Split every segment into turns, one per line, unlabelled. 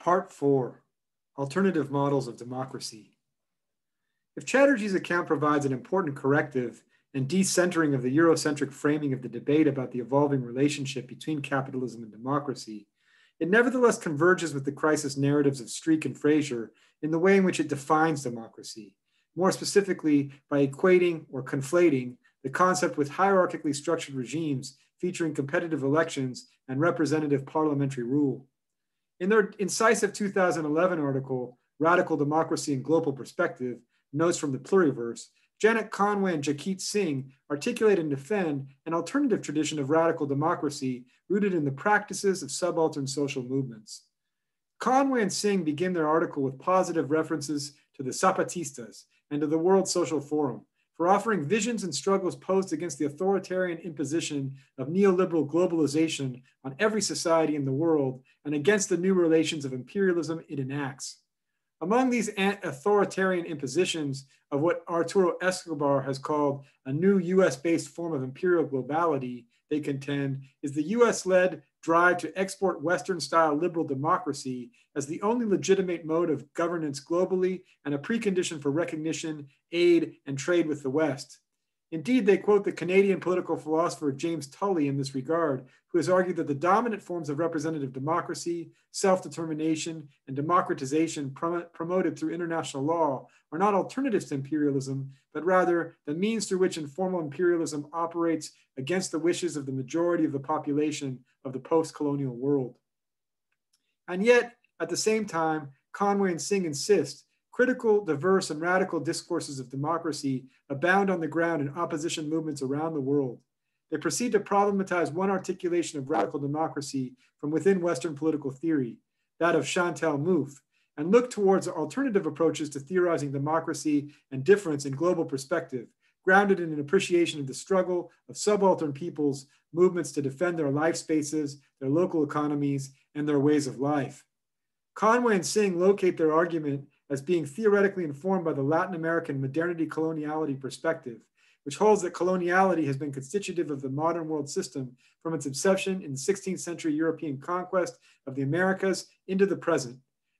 Part 4, Alternative Models of Democracy. If Chatterjee's account provides an important corrective and decentering of the Eurocentric framing of the debate about the evolving relationship between capitalism and democracy, it nevertheless converges with the crisis narratives of Streeck and Fraser in the way in which it defines democracy, more specifically by equating or conflating the concept with hierarchically structured regimes featuring competitive elections and representative parliamentary rule. In their incisive 2011 article, Radical Democracy and Global Perspective, Notes from the Pluriverse, Janet Conway and Jakeet Singh articulate and defend an alternative tradition of radical democracy rooted in the practices of subaltern social movements. Conway and Singh begin their article with positive references to the Zapatistas and to the World Social Forum for offering visions and struggles posed against the authoritarian imposition of neoliberal globalization on every society in the world and against the new relations of imperialism it enacts. Among these authoritarian impositions of what Arturo Escobar has called a new US-based form of imperial globality, they contend, is the US-led drive to export Western-style liberal democracy as the only legitimate mode of governance globally and a precondition for recognition, aid, and trade with the West. Indeed, they quote the Canadian political philosopher James Tully in this regard, who has argued that the dominant forms of representative democracy, self-determination, and democratization promoted through international law are not alternatives to imperialism, but rather the means through which informal imperialism operates against the wishes of the majority of the population of the post-colonial world. And yet, at the same time, Conway and Singh insist critical, diverse, and radical discourses of democracy abound on the ground in opposition movements around the world. They proceed to problematize one articulation of radical democracy from within Western political theory, that of Chantal Mouffe, and look towards alternative approaches to theorizing democracy and difference in global perspective, grounded in an appreciation of the struggle of subaltern peoples' movements to defend their life spaces, their local economies, and their ways of life. Conway and Singh locate their argument as being theoretically informed by the Latin American modernity coloniality perspective, which holds that coloniality has been constitutive of the modern world system from its inception in the 16th century European conquest of the Americas into the present.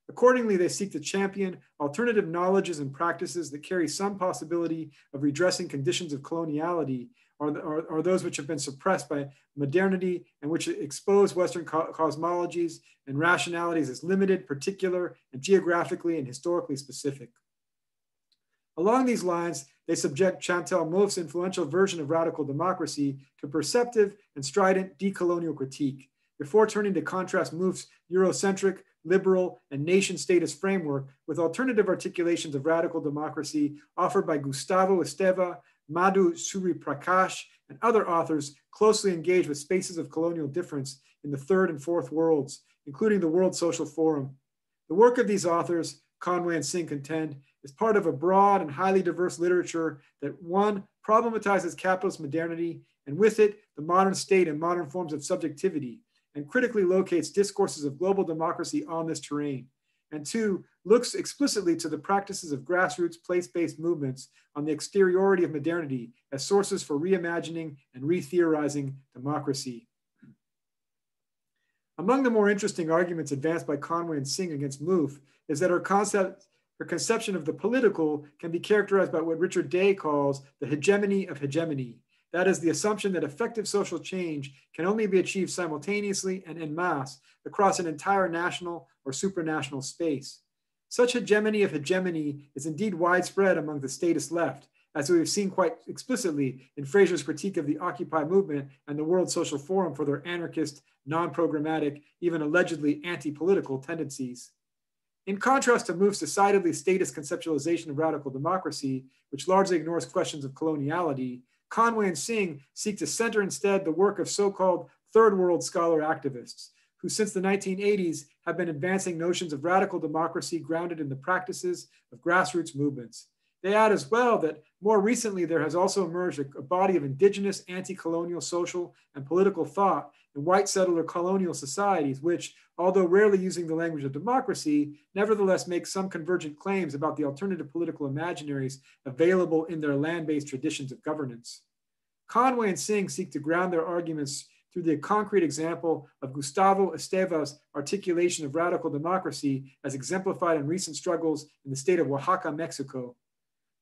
Accordingly, they seek to champion alternative knowledges and practices that carry some possibility of redressing conditions of coloniality or those which have been suppressed by modernity and which expose Western cosmologies and rationalities as limited, particular, and geographically and historically specific. Along these lines, they subject Chantal Mouffe's influential version of radical democracy to perceptive and strident decolonial critique, before turning to contrast Mouffe's Eurocentric, liberal, and nation-statist framework with alternative articulations of radical democracy offered by Gustavo Esteva, Madhu Suryaprakash, and other authors closely engaged with spaces of colonial difference in the third and fourth worlds, including the World Social Forum. The work of these authors, Conway and Singh contend, is part of a broad and highly diverse literature that, one, problematizes capitalist modernity, and with it, the modern state and modern forms of subjectivity, and critically locates discourses of global democracy on this terrain. And two, looks explicitly to the practices of grassroots place-based movements on the exteriority of modernity as sources for reimagining and re-theorizing democracy. Among the more interesting arguments advanced by Conway and Singh against Mouffe is that her conception of the political can be characterized by what Richard Day calls the hegemony of hegemony. That is the assumption that effective social change can only be achieved simultaneously and en masse across an entire national or supranational space. Such hegemony of hegemony is indeed widespread among the statist left, as we have seen quite explicitly in Fraser's critique of the Occupy movement and the World Social Forum for their anarchist, non-programmatic, even allegedly anti-political tendencies. In contrast to Mouffe's decidedly statist conceptualization of radical democracy, which largely ignores questions of coloniality, Conway and Singh seek to center instead the work of so-called third world scholar activists, who since the 1980s have been advancing notions of radical democracy grounded in the practices of grassroots movements. They add as well that more recently there has also emerged a body of indigenous anti-colonial social and political thought in white settler colonial societies, which, although rarely using the language of democracy, nevertheless make some convergent claims about the alternative political imaginaries available in their land-based traditions of governance. Conway and Singh seek to ground their arguments through the concrete example of Gustavo Esteva's articulation of radical democracy as exemplified in recent struggles in the state of Oaxaca, Mexico.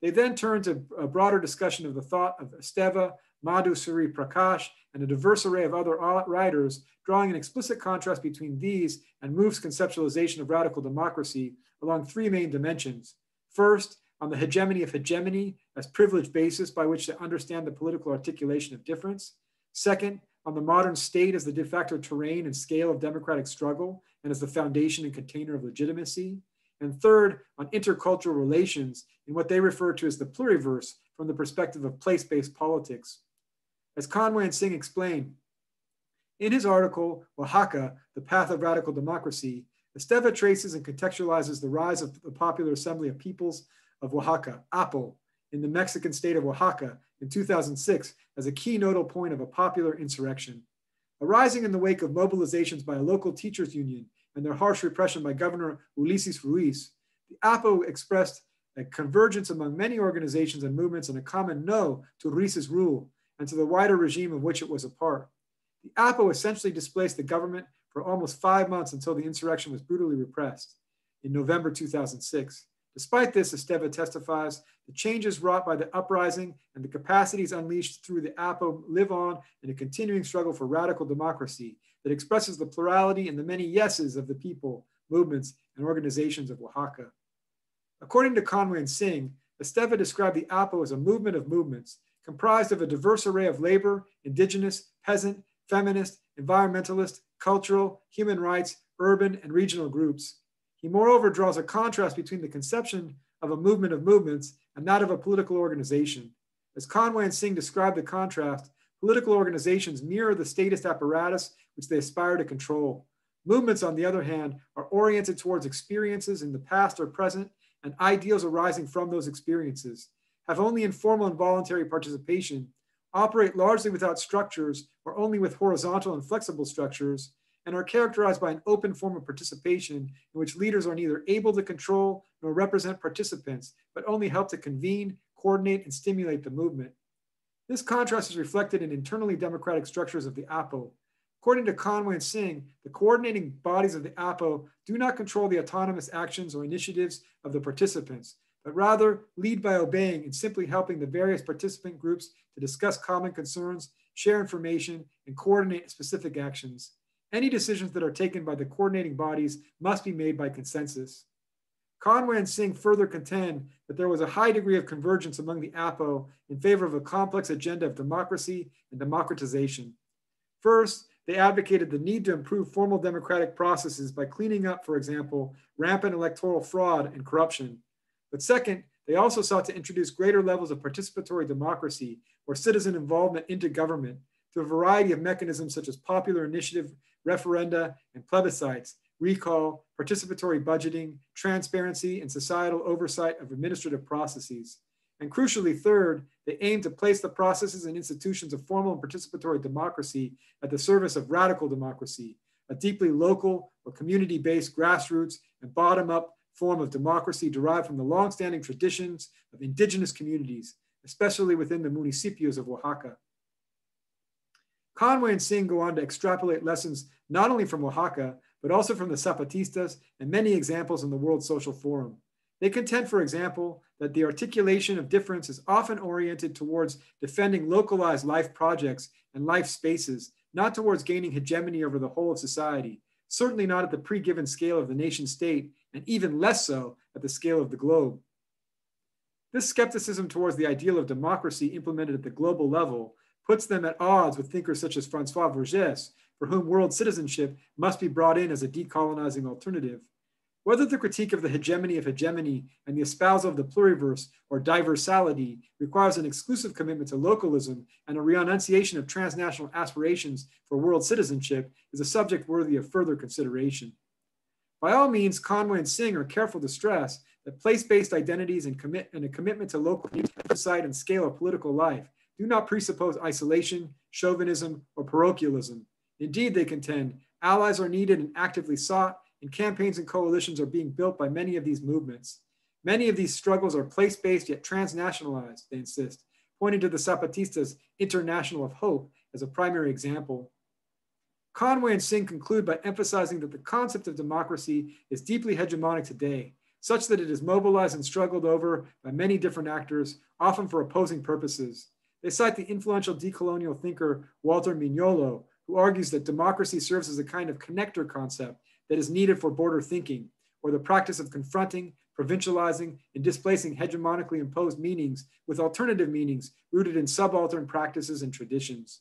They then turned to a broader discussion of the thought of Esteva, Madhu Suri Prakash, and a diverse array of other writers, drawing an explicit contrast between these and Mouffe's conceptualization of radical democracy along three main dimensions. First, on the hegemony of hegemony as privileged basis by which to understand the political articulation of difference. Second, on the modern state as the de facto terrain and scale of democratic struggle and as the foundation and container of legitimacy. And third, on intercultural relations in what they refer to as the pluriverse from the perspective of place-based politics. As Conway and Singh explain, in his article, Oaxaca, The Path of Radical Democracy, Esteva traces and contextualizes the rise of the Popular Assembly of Peoples of Oaxaca, APO, in the Mexican state of Oaxaca in 2006 as a key nodal point of a popular insurrection. Arising in the wake of mobilizations by a local teachers union and their harsh repression by Governor Ulises Ruiz, the APO expressed a convergence among many organizations and movements and a common no to Ruiz's rule and to the wider regime of which it was a part. The APO essentially displaced the government for almost 5 months until the insurrection was brutally repressed in November 2006. Despite this, Esteva testifies, the changes wrought by the uprising and the capacities unleashed through the APO live on in a continuing struggle for radical democracy that expresses the plurality and the many yeses of the people, movements, and organizations of Oaxaca. According to Conway and Singh, Esteva described the APO as a movement of movements comprised of a diverse array of labor, indigenous, peasant, feminist, environmentalist, cultural, human rights, urban, and regional groups. He moreover draws a contrast between the conception of a movement of movements and that of a political organization. As Conway and Singh describe the contrast, political organizations mirror the statist apparatus which they aspire to control. Movements, on the other hand, are oriented towards experiences in the past or present and ideals arising from those experiences, have only informal and voluntary participation, operate largely without structures or only with horizontal and flexible structures, and are characterized by an open form of participation in which leaders are neither able to control nor represent participants, but only help to convene, coordinate, and stimulate the movement. This contrast is reflected in internally democratic structures of the APO. According to Conway and Singh, the coordinating bodies of the APO do not control the autonomous actions or initiatives of the participants, but rather lead by obeying and simply helping the various participant groups to discuss common concerns, share information, and coordinate specific actions. Any decisions that are taken by the coordinating bodies must be made by consensus. Conway and Singh further contend that there was a high degree of convergence among the APO in favor of a complex agenda of democracy and democratization. First, they advocated the need to improve formal democratic processes by cleaning up, for example, rampant electoral fraud and corruption. But second, they also sought to introduce greater levels of participatory democracy or citizen involvement into government through a variety of mechanisms such as popular initiative, referenda, and plebiscites, recall, participatory budgeting, transparency, and societal oversight of administrative processes. And crucially, third, they aim to place the processes and institutions of formal and participatory democracy at the service of radical democracy, a deeply local or community-based grassroots and bottom-up form of democracy derived from the long-standing traditions of indigenous communities, especially within the municipios of Oaxaca. Conway and Singh go on to extrapolate lessons not only from Oaxaca, but also from the Zapatistas and many examples in the World Social Forum. They contend, for example, that the articulation of difference is often oriented towards defending localized life projects and life spaces, not towards gaining hegemony over the whole of society, certainly not at the pre-given scale of the nation state, and even less so at the scale of the globe. This skepticism towards the ideal of democracy implemented at the global level puts them at odds with thinkers such as Francois Vergès, for whom world citizenship must be brought in as a decolonizing alternative. Whether the critique of the hegemony and the espousal of the pluriverse or diversality requires an exclusive commitment to localism and a renunciation of transnational aspirations for world citizenship is a subject worthy of further consideration. By all means, Conway and Singh are careful to stress that place-based identities and a commitment to local site and scale of political life do not presuppose isolation, chauvinism, or parochialism. Indeed, they contend, allies are needed and actively sought, and campaigns and coalitions are being built by many of these movements. Many of these struggles are place-based yet transnationalized, they insist, pointing to the Zapatistas' International of Hope as a primary example. Conway and Singh conclude by emphasizing that the concept of democracy is deeply hegemonic today, such that it is mobilized and struggled over by many different actors, often for opposing purposes. They cite the influential decolonial thinker Walter Mignolo, who argues that democracy serves as a kind of connector concept that is needed for border thinking, or the practice of confronting, provincializing, and displacing hegemonically imposed meanings with alternative meanings rooted in subaltern practices and traditions.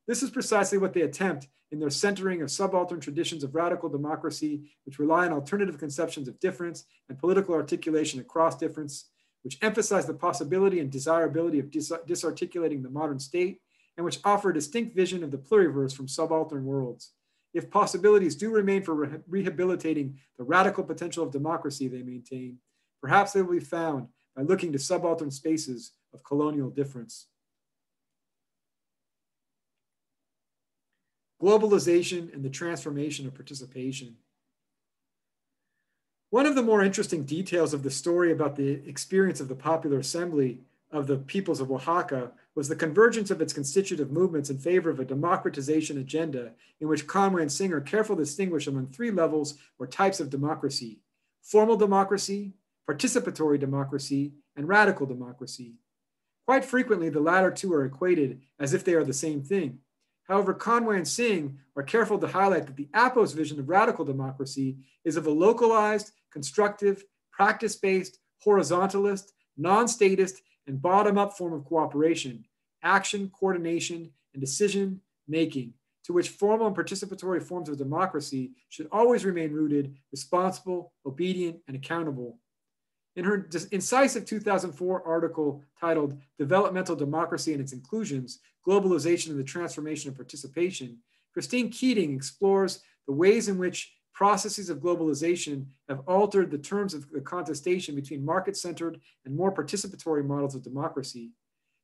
This is precisely what they attempt in their centering of subaltern traditions of radical democracy, which rely on alternative conceptions of difference and political articulation across difference, which emphasize the possibility and desirability of disarticulating the modern state, and which offer a distinct vision of the pluriverse from subaltern worlds. If possibilities do remain for rehabilitating the radical potential of democracy, they maintain, perhaps they will be found by looking to subaltern spaces of colonial difference. Globalization and the transformation of participation. One of the more interesting details of the story about the experience of the Popular Assembly of the Peoples of Oaxaca was the convergence of its constitutive movements in favor of a democratization agenda in which Conway and Singh are careful to distinguish among three levels or types of democracy: formal democracy, participatory democracy, and radical democracy. Quite frequently, the latter two are equated as if they are the same thing. However, Conway and Singh are careful to highlight that the APO's vision of radical democracy is of a localized, constructive, practice-based, horizontalist, non-statist, and bottom-up form of cooperation, action, coordination, and decision-making, to which formal and participatory forms of democracy should always remain rooted, responsible, obedient, and accountable. In her incisive 2004 article titled Developmental Democracy and Its Inclusions, Globalization and the Transformation of Participation, Christine Keating explores the ways in which processes of globalization have altered the terms of the contestation between market-centered and more participatory models of democracy.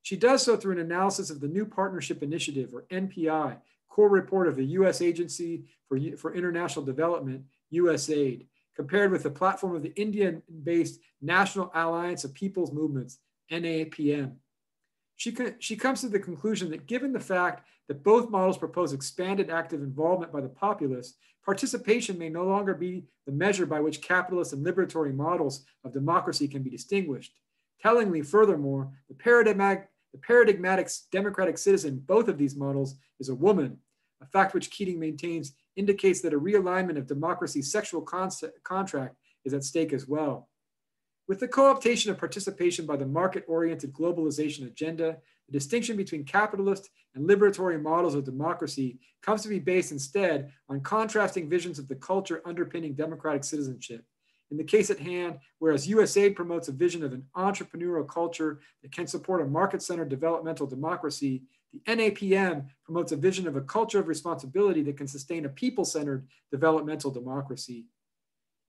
She does so through an analysis of the New Partnership Initiative, or NPI, core report of the U.S. Agency for International Development, USAID, compared with the platform of the Indian-based National Alliance of People's Movements, NAPM. She comes to the conclusion that given the fact that both models propose expanded active involvement by the populace, participation may no longer be the measure by which capitalist and liberatory models of democracy can be distinguished. Tellingly, furthermore, the paradigmatic democratic citizen in both of these models is a woman, a fact which Keating maintains indicates that a realignment of democracy's sexual contract is at stake as well. With the co-optation of participation by the market-oriented globalization agenda, the distinction between capitalist and liberatory models of democracy comes to be based instead on contrasting visions of the culture underpinning democratic citizenship. In the case at hand, whereas USAID promotes a vision of an entrepreneurial culture that can support a market-centered developmental democracy, the NAPM promotes a vision of a culture of responsibility that can sustain a people-centered developmental democracy.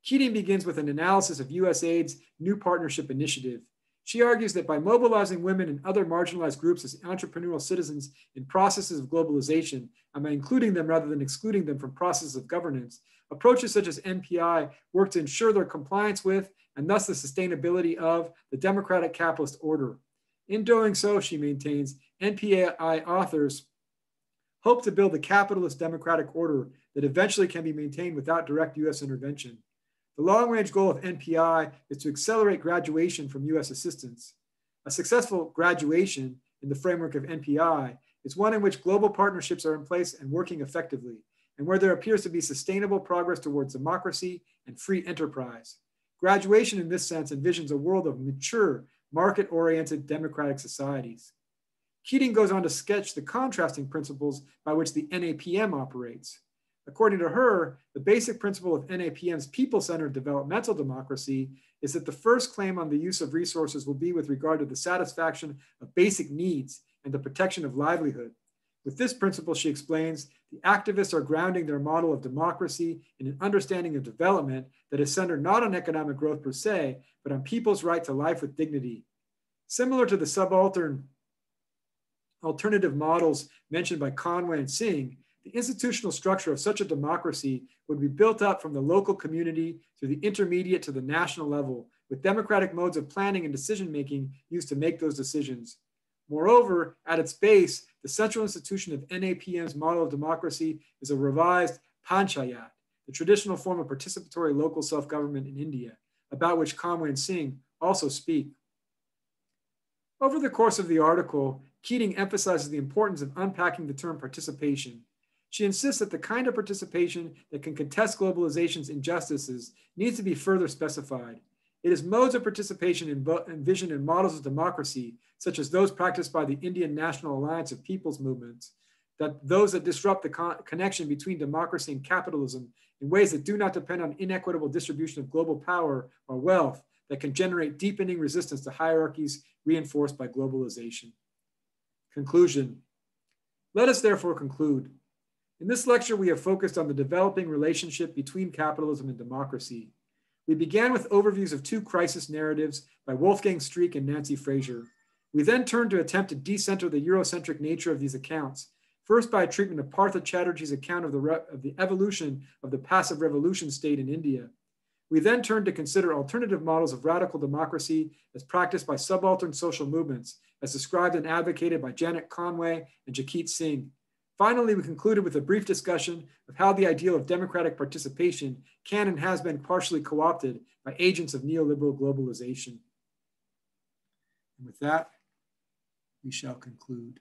Keating begins with an analysis of USAID's New Partnership Initiative. She argues that by mobilizing women and other marginalized groups as entrepreneurial citizens in processes of globalization, and by including them rather than excluding them from processes of governance, approaches such as NPI work to ensure their compliance with, and thus the sustainability of, the democratic capitalist order. In doing so, she maintains, NPI authors hope to build a capitalist democratic order that eventually can be maintained without direct US intervention. The long-range goal of NPI is to accelerate graduation from US assistance. A successful graduation in the framework of NPI is one in which global partnerships are in place and working effectively, and where there appears to be sustainable progress towards democracy and free enterprise. Graduation in this sense envisions a world of mature, market-oriented democratic societies. Keating goes on to sketch the contrasting principles by which the NAPM operates. According to her, the basic principle of NAPM's people-centered developmental democracy is that the first claim on the use of resources will be with regard to the satisfaction of basic needs and the protection of livelihood. With this principle, she explains, the activists are grounding their model of democracy in an understanding of development that is centered not on economic growth per se, but on people's right to life with dignity. Similar to the subaltern alternative models mentioned by Conway and Singh, the institutional structure of such a democracy would be built up from the local community through the intermediate to the national level, with democratic modes of planning and decision-making used to make those decisions. Moreover, at its base, the central institution of NAPM's model of democracy is a revised panchayat, the traditional form of participatory local self-government in India, about which Conway and Singh also speak. Over the course of the article, Keating emphasizes the importance of unpacking the term participation. She insists that the kind of participation that can contest globalization's injustices needs to be further specified. It is modes of participation envisioned in models of democracy, such as those practiced by the Indian National Alliance of People's Movements, that those that disrupt the connection between democracy and capitalism in ways that do not depend on inequitable distribution of global power or wealth, that can generate deepening resistance to hierarchies reinforced by globalization. Conclusion. Let us therefore conclude. In this lecture, we have focused on the developing relationship between capitalism and democracy. We began with overviews of two crisis narratives by Wolfgang Streeck and Nancy Fraser. We then turned to attempt to decenter the Eurocentric nature of these accounts, first by a treatment of Partha Chatterjee's account of the evolution of the passive revolution state in India. We then turned to consider alternative models of radical democracy as practiced by subaltern social movements, as described and advocated by Janet Conway and Jakeet Singh. Finally, we concluded with a brief discussion of how the ideal of democratic participation can and has been partially co-opted by agents of neoliberal globalization. And with that, we shall conclude.